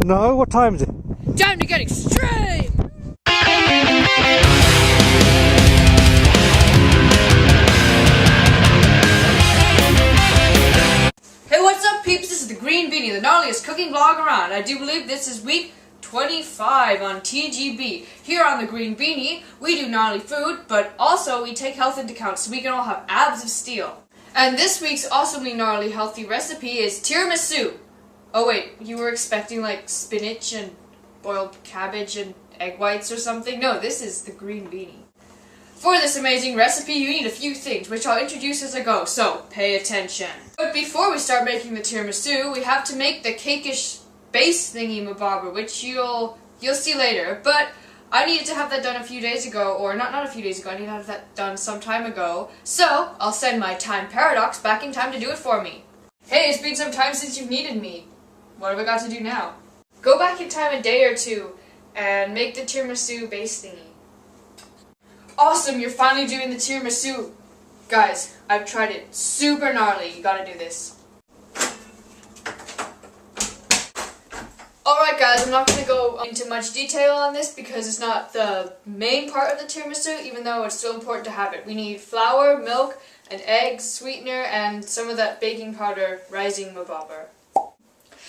No, what time is it? Time to get extreme! Hey, what's up, peeps? This is the Green Beanie, the gnarliest cooking vlog around. I do believe this is week 25 on TGB. Here on the Green Beanie, we do gnarly food, but also we take health into account so we can all have abs of steel. And this week's awesomely gnarly healthy recipe is tiramisu. Oh wait, you were expecting like spinach and boiled cabbage and egg whites or something? No, this is the Green Beanie. For this amazing recipe, you need a few things, which I'll introduce as I go, so pay attention. But before we start making the tiramisu, we have to make the cakeish base thingy-mabobber, which you'll see later. But I needed to have that done a few days ago, or not a few days ago, I need to have that done some time ago. So, I'll send my time paradox back in time to do it for me. Hey, it's been some time since you've needed me. What have I got to do now? Go back in time a day or two and make the tiramisu base thingy. Awesome, you're finally doing the tiramisu. Guys, I've tried it. Super gnarly. You gotta do this. Alright guys, I'm not going to go into much detail on this because it's not the main part of the tiramisu, even though it's still important to have it. We need flour, milk, and eggs, sweetener, and some of that baking powder rising mabobber.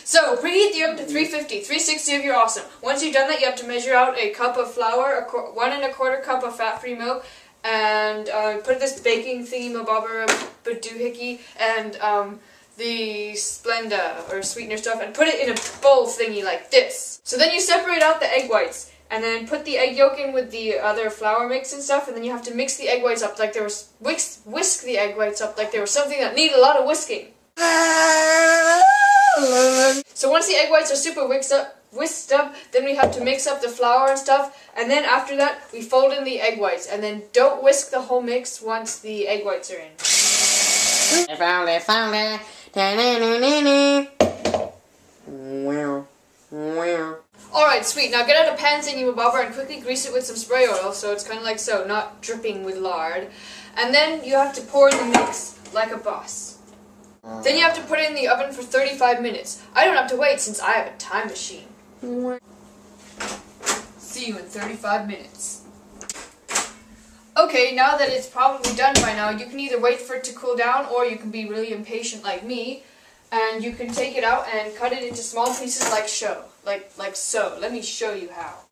So, preheat the oven to 350, 360 if you're awesome. Once you've done that, you have to measure out a cup of flour, 1 1/4 cup of fat-free milk, and put this baking thingy-mabobber, doohickey, and the Splenda, or sweetener stuff, and put it in a bowl thingy like this. So then you separate out the egg whites, and then put the egg yolk in with the other flour mix and stuff, and then you have to mix the egg whites up like there was, whisk the egg whites up like they were something that needed a lot of whisking. So once the egg whites are super whisked up, then we have to mix up the flour and stuff, and then after that, we fold in the egg whites, and then don't whisk the whole mix once the egg whites are in. Alright, sweet. Now get out a pan thingy-mabobber and quickly grease it with some spray oil, so it's kind of like so, not dripping with lard. And then you have to pour in the mix like a boss. Then you have to put it in the oven for 35 minutes. I don't have to wait since I have a time machine. See you in 35 minutes. Okay, now that it's probably done by now, you can either wait for it to cool down or you can be really impatient like me, and you can take it out and cut it into small pieces like so. Like so. Let me show you how.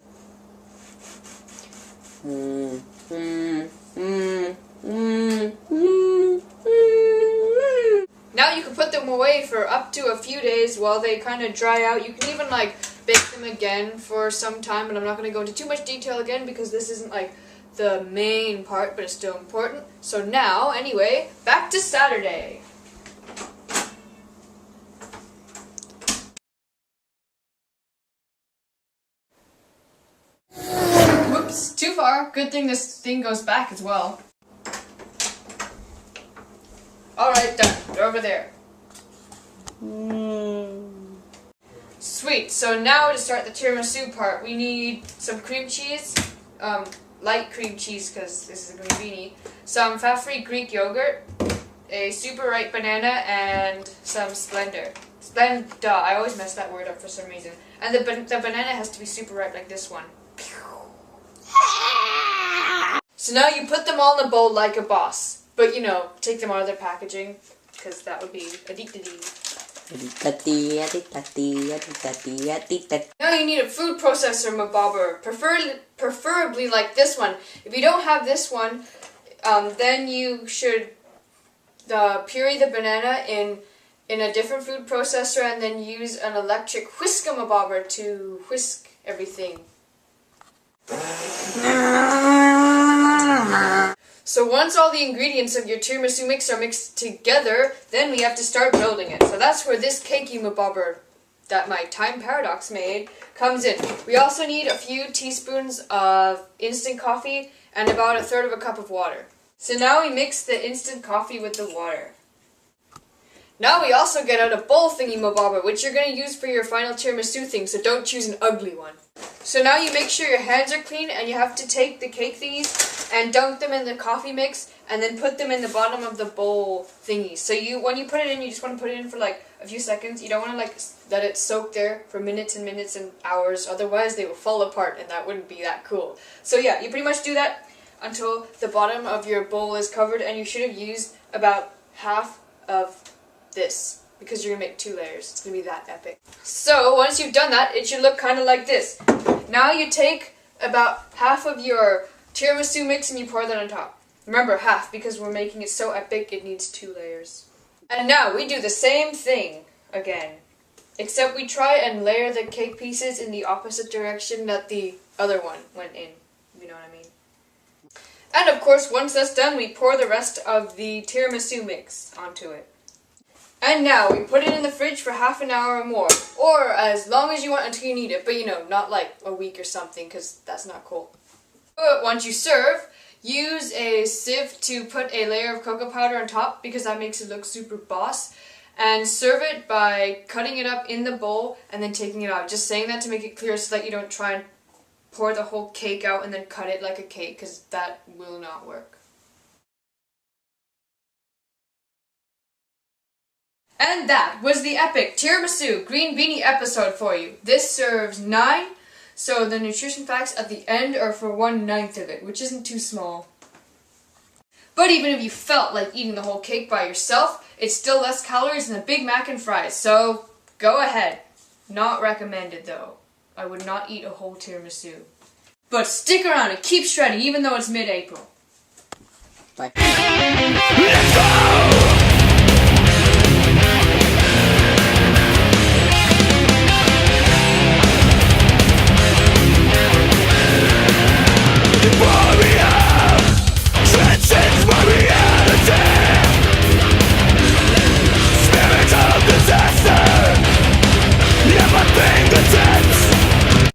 Now you can put them away for up to a few days while they kind of dry out. You can even like bake them again for some time, and I'm not going to go into too much detail again because this isn't like the main part, but it's still important. So now, anyway, back to Saturday. Whoops, too far. Good thing this thing goes back as well. Alright, done. They're over there. Sweet, so now to start the tiramisu part, we need some cream cheese, light cream cheese because this is a Green Beanie, some fat-free Greek yogurt, a super ripe banana, and some Splenda. I always mess that word up for some reason. And the banana has to be super ripe like this one. So now you put them all in a bowl like a boss. But, you know, take them out of their packaging, because that would be addictive. Now you need a food processor mabobber, preferably like this one. If you don't have this one, then you should puree the banana in a different food processor and then use an electric whisk-a-mabobber to whisk everything. So once all the ingredients of your tiramisu mix are mixed together, then we have to start building it. So that's where this cakey-mabobber that my time paradox made comes in. We also need a few teaspoons of instant coffee and about 1/3 cup of water. So now we mix the instant coffee with the water. Now we also get out a bowl thingy-mabobber, which you're going to use for your final tiramisu thing, so don't choose an ugly one. So now you make sure your hands are clean, and you have to take the cake thingies and dunk them in the coffee mix, and then put them in the bottom of the bowl thingies. So when you put it in, you just want to put it in for like a few seconds. You don't want to like let it soak there for minutes and minutes and hours, otherwise they will fall apart and that wouldn't be that cool. So yeah, you pretty much do that until the bottom of your bowl is covered, and you should have used about half of this because you're going to make 2 layers. It's going to be that epic. So once you've done that, it should look kind of like this. Now you take about half of your tiramisu mix and you pour that on top. Remember, half, because we're making it so epic it needs 2 layers. And now we do the same thing again, except we try and layer the cake pieces in the opposite direction that the other one went in. You know what I mean? And of course, once that's done, we pour the rest of the tiramisu mix onto it. And now we put it in the fridge for half an hour or more, or as long as you want until you need it, but you know, not like a week or something, because that's not cool. But once you serve, use a sieve to put a layer of cocoa powder on top, because that makes it look super boss, and serve it by cutting it up in the bowl and then taking it out. Just saying that to make it clear so that you don't try and pour the whole cake out and then cut it like a cake, because that will not work. And that was the epic tiramisu green beanie episode for you. This serves 9, so the nutrition facts at the end are for 1/9 of it, which isn't too small. But even if you felt like eating the whole cake by yourself, it's still less calories than a Big Mac and fries, so go ahead. Not recommended though. I would not eat a whole tiramisu. But stick around and keep shredding even though it's mid-April. Bye. Let's go!